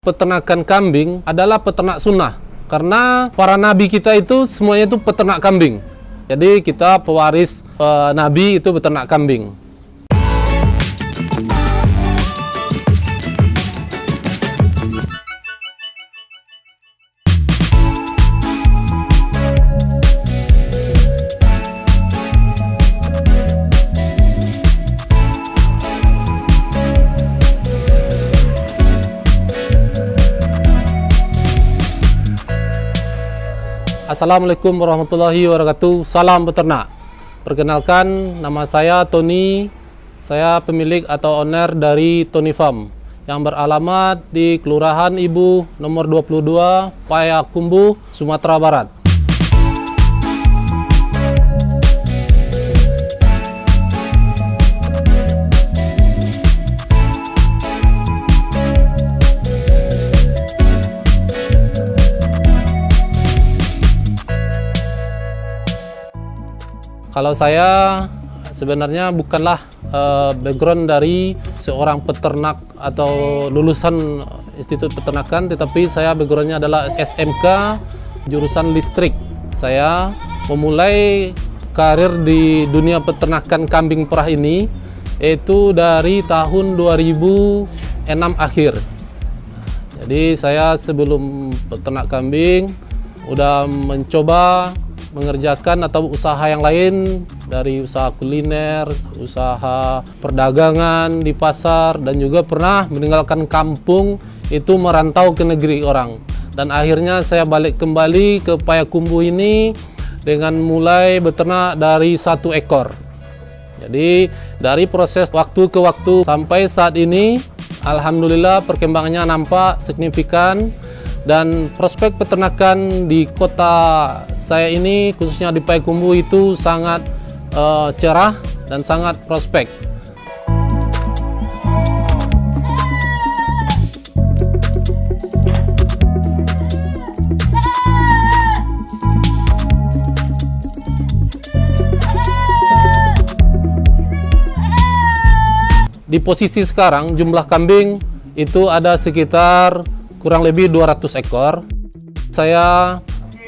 peternakan kambing adalah peternak sunnah. Karena para nabi kita itu semuanya itu peternak kambing. Jadi kita pewaris nabi itu peternak kambing. Assalamualaikum warahmatullahi wabarakatuh. Salam peternak. Perkenalkan, nama saya Tony. Saya pemilik atau owner dari Tony Farm yang beralamat di Kelurahan Ibu nomor 22, Payakumbuh, Sumatera Barat. Kalau saya sebenarnya bukanlah background dari seorang peternak atau lulusan Institut Peternakan, tetapi saya backgroundnya adalah SMK jurusan listrik. Saya memulai karir di dunia peternakan kambing perah ini itu dari tahun 2006 akhir. Jadi saya sebelum peternak kambing udah mencoba mengerjakan atau usaha yang lain, dari usaha kuliner, usaha perdagangan di pasar, dan juga pernah meninggalkan kampung itu merantau ke negeri orang. Dan akhirnya saya balik kembali ke Payakumbuh ini dengan mulai beternak dari 1 ekor. Jadi dari proses waktu ke waktu sampai saat ini, alhamdulillah perkembangannya nampak signifikan. Dan prospek peternakan di kota saya ini, khususnya di Payakumbuh, itu sangat cerah dan sangat prospek. Di posisi sekarang jumlah kambing itu ada sekitar kurang lebih 200 ekor. Saya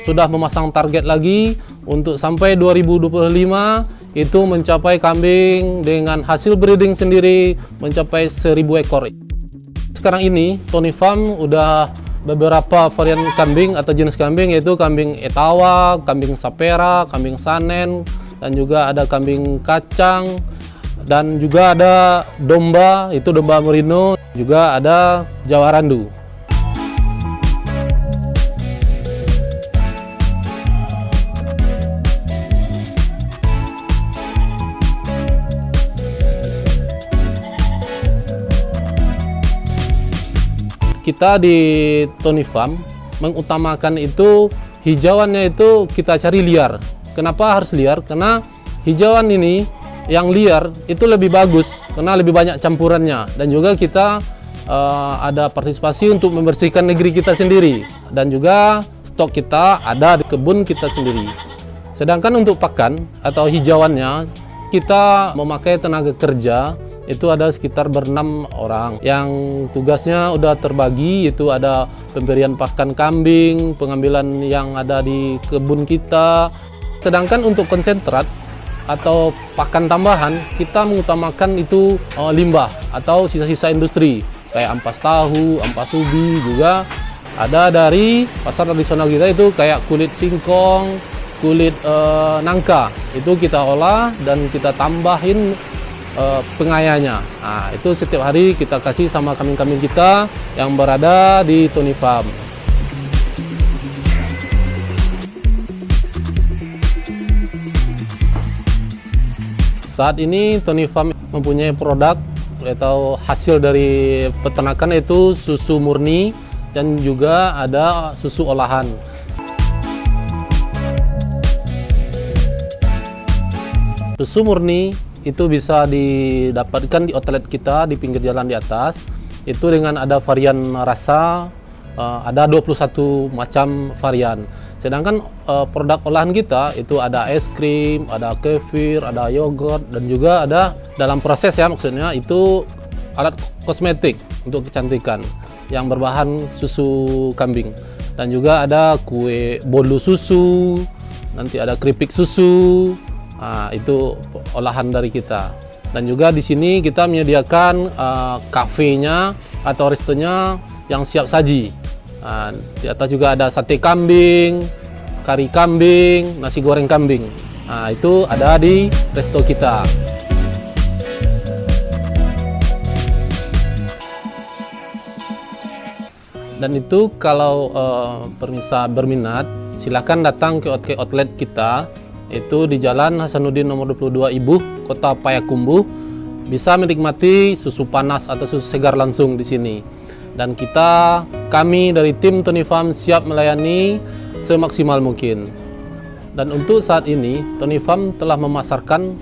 sudah memasang target lagi untuk sampai 2025 itu mencapai kambing dengan hasil breeding sendiri mencapai 1000 ekor. Sekarang ini Tony Farm udah beberapa varian kambing atau jenis kambing, yaitu kambing Etawa, kambing Sapera, kambing Sanen, dan juga ada kambing kacang, dan juga ada domba, itu domba merino, juga ada Jawa Randu. Kita di Tony Farm mengutamakan itu hijauannya itu kita cari liar. Kenapa harus liar? Karena hijauan ini yang liar itu lebih bagus karena lebih banyak campurannya, dan juga kita ada partisipasi untuk membersihkan negeri kita sendiri, dan juga stok kita ada di kebun kita sendiri. Sedangkan untuk pakan atau hijauannya kita memakai tenaga kerja. Itu ada sekitar ber-6 orang yang tugasnya udah terbagi, itu ada pemberian pakan kambing, pengambilan yang ada di kebun kita. Sedangkan untuk konsentrat atau pakan tambahan, kita mengutamakan itu limbah atau sisa-sisa industri kayak ampas tahu, ampas ubi, juga ada dari pasar tradisional kita itu kayak kulit singkong, kulit nangka, itu kita olah dan kita tambahin pengayanya. Nah, itu setiap hari kita kasih sama kambing-kambing kita yang berada di Tony Farm. Saat ini Tony Farm mempunyai produk atau hasil dari peternakan, itu susu murni dan juga ada susu olahan. Susu murni itu bisa didapatkan di outlet kita di pinggir jalan di atas. Itu dengan ada varian rasa, ada 21 macam varian. Sedangkan produk olahan kita itu ada es krim, ada kefir, ada yogurt, dan juga ada dalam proses ya, maksudnya itu alat kosmetik untuk kecantikan. yang berbahan susu kambing. Dan juga ada kue bolu susu, nanti ada keripik susu. Nah, itu olahan dari kita. Dan juga di sini kita menyediakan kafenya atau restonya yang siap saji. Nah, di atas juga ada sate kambing, kari kambing, nasi goreng kambing. Nah, itu ada di resto kita. Dan itu kalau pemirsa berminat, silakan datang ke outlet kita, itu di Jalan Hasanuddin nomor 22 Ibuh, Kota Payakumbuh. Bisa menikmati susu panas atau susu segar langsung di sini. Dan kami dari tim Tony Farm siap melayani semaksimal mungkin. Dan untuk saat ini, Tony Farm telah memasarkan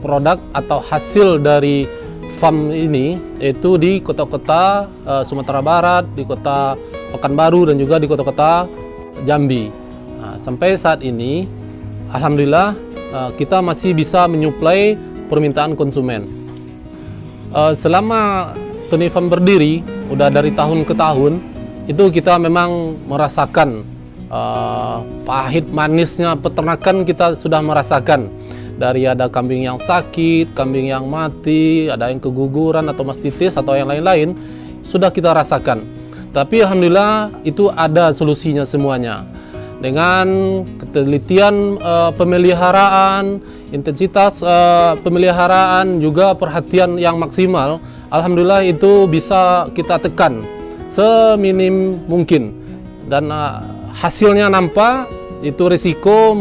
produk atau hasil dari farm ini yaitu di kota-kota Sumatera Barat, di kota Pekanbaru, dan juga di kota-kota Jambi. Nah, sampai saat ini, alhamdulillah kita masih bisa menyuplai permintaan konsumen. Selama Tony Farm berdiri, udah dari tahun ke tahun, itu kita memang merasakan pahit manisnya peternakan. Kita sudah merasakan. Dari ada kambing yang sakit, kambing yang mati, ada yang keguguran atau mastitis atau yang lain-lain, sudah kita rasakan. Tapi alhamdulillah itu ada solusinya semuanya. Dengan ketelitian pemeliharaan, intensitas pemeliharaan, juga perhatian yang maksimal, alhamdulillah itu bisa kita tekan seminim mungkin. Dan hasilnya nampak, itu risiko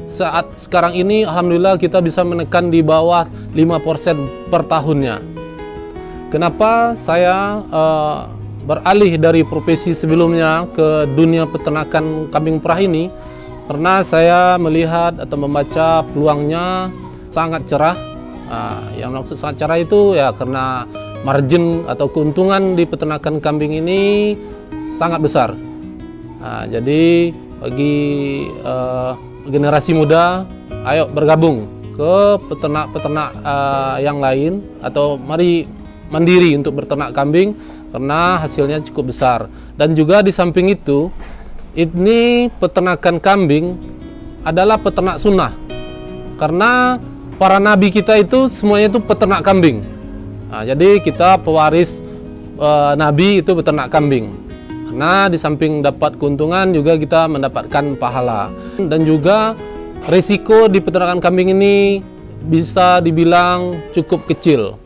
saat sekarang ini alhamdulillah kita bisa menekan di bawah 5% per tahunnya. Kenapa saya beralih dari profesi sebelumnya ke dunia peternakan kambing perah ini? Karena saya melihat atau membaca peluangnya sangat cerah. Yang maksud sangat cerah itu ya karena margin atau keuntungan di peternakan kambing ini sangat besar. Jadi bagi generasi muda, ayo bergabung ke peternak-peternak yang lain, atau mari mandiri untuk berternak kambing karena hasilnya cukup besar. Dan juga di samping itu, ini peternakan kambing adalah peternak sunnah, karena para nabi kita itu semuanya itu peternak kambing. Jadi kita pewaris nabi itu peternak kambing. Karena di samping dapat keuntungan juga kita mendapatkan pahala. Dan juga risiko di peternakan kambing ini bisa dibilang cukup kecil.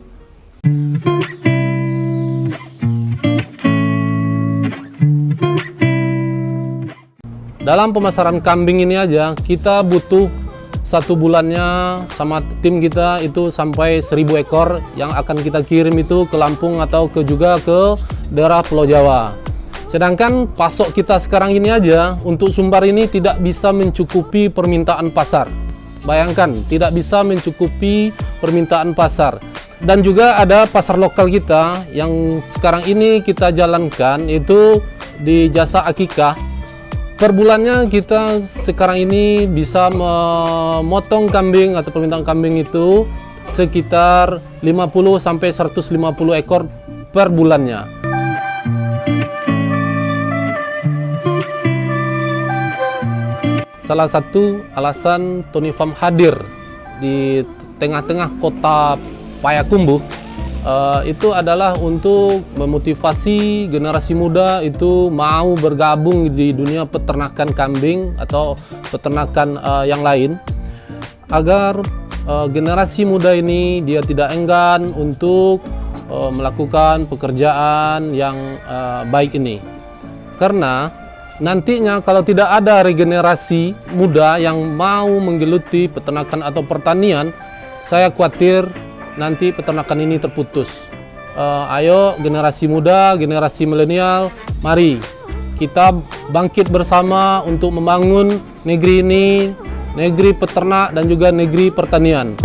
Dalam pemasaran kambing ini aja kita butuh 1 bulannya sama tim kita itu sampai 1000 ekor yang akan kita kirim itu ke Lampung atau juga ke daerah Pulau Jawa. Sedangkan pasok kita sekarang ini aja untuk Sumbar ini tidak bisa mencukupi permintaan pasar. Bayangkan, tidak bisa mencukupi permintaan pasar. Dan juga ada pasar lokal kita yang sekarang ini kita jalankan itu di jasa akikah. Per bulannya kita sekarang ini bisa memotong kambing atau permintaan kambing itu sekitar 50 sampai 150 ekor per bulannya. Salah satu alasan Tony Farm hadir di tengah-tengah kota Payakumbuh itu adalah untuk memotivasi generasi muda itu mau bergabung di dunia peternakan kambing atau peternakan yang lain, agar generasi muda ini dia tidak enggan untuk melakukan pekerjaan yang baik ini. Karena nantinya kalau tidak ada regenerasi muda yang mau menggeluti peternakan atau pertanian, saya khawatir nanti peternakan ini terputus. Ayo generasi muda, generasi milenial, mari kita bangkit bersama untuk membangun negeri ini, negeri peternak dan juga negeri pertanian.